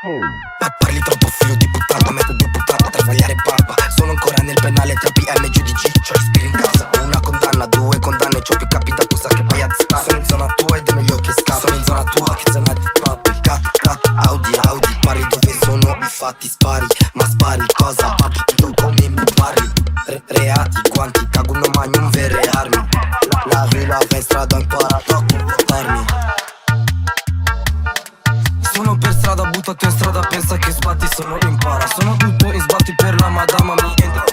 Ma parli troppo figlio di puttana, metto di puttana per sbagliare pappa. Sono ancora nel penale tra PM e giudici, c'ho respiro in casa. Una condanna, due condanne, c'ho più capi da tu sa che poi sta. Sono in zona tua ed è meglio che scappi. Sono in zona tua che zona di papi. Cat, Audi, parli dove sono i fatti spari. Ma spari cosa? Papi tu come mi parli. Reati, quanti, cago non magnum vere armi. La villa va in strada, ho imparato a comportarmi. Sono per strada, buttato in strada, pensa che sbatti, sono impara. Sono tutto in sbatti per la madama mi entra.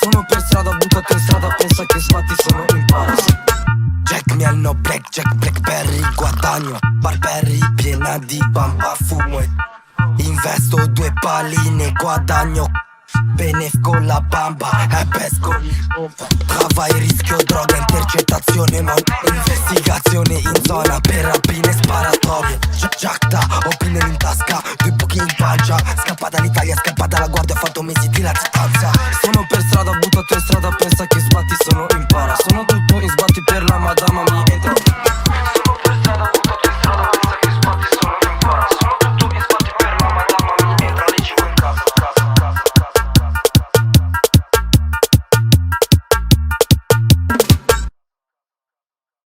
Sono per strada, buttato in strada, pensa che sbatti, sono impara. Jack mi al no black, Jack Blackberry, guadagno Barberry, piena di bamba, fumo e investo due paline, guadagno benefico la bamba e pesco trova il rischio, droga, intercettazione, ma investigazione in zona per